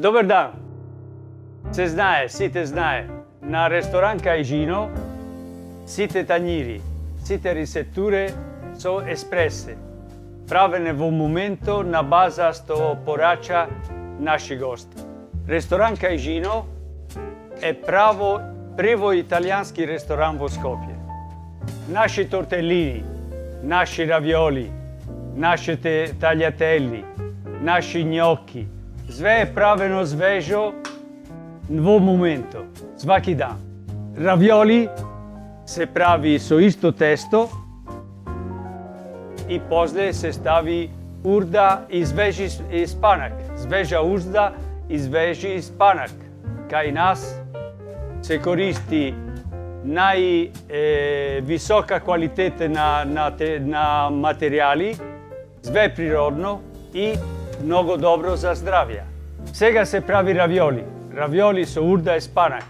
Dobar dan. Se знае, сите знае. На ресторант Кајжино, сите тањири, сите рецептуре со еспресе, правене во моменто на база што порача наши гости. Ресторан Кајжино е прво италијански ресторан во Скопје. Наши тортелини, наши равиоли, нашите таљатели, наши њоки, све е правено свежо во моменто, сваки дан. Равиоли се прави со исто тесто и после се стави урда и свежи спанак. Свежа урда и свежи спанак. Кај нас се користи највисока квалитета на материјали, све природно и многу добро за здравје. Сега се прави равиоли. Равиоли со урда и спанак.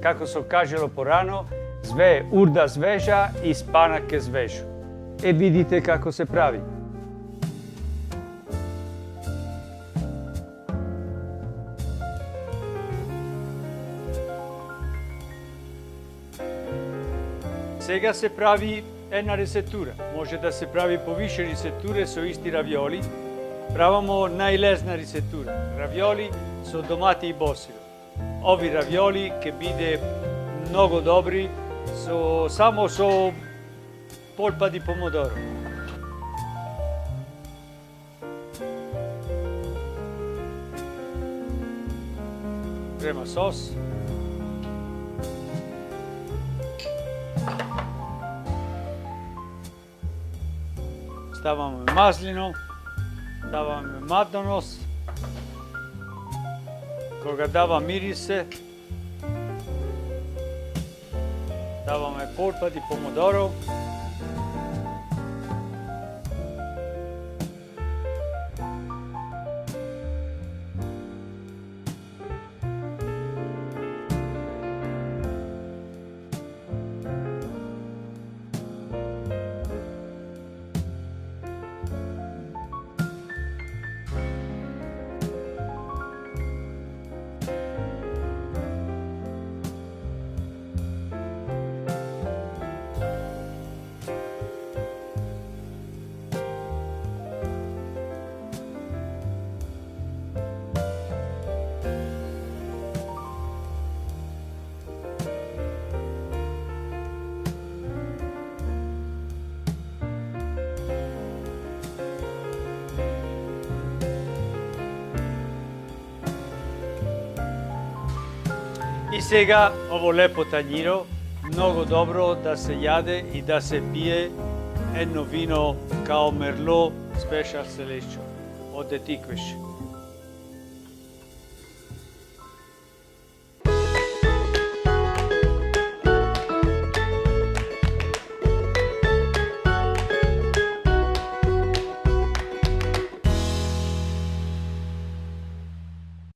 Како се кажало порано, све урда свежа и спанак е свежо. Е, видите како се прави. Сега се прави една рецептура. Може да се прави повише рецептуре со исти равиоли. Правимо најлесна рецептура. Равиоли со домати и босиро. Ови равиоли ќе биде многу добри само со полпа ди помодоро. Крема сос. Ставаме маслино. Ставаме мадонос. Кога дава мирисе, даваме полпа ди помодоро. И сега ово лепо тањиро, многу добро да се јаде и да се пие едно вино као Мерло Special Selection од Етиквеш.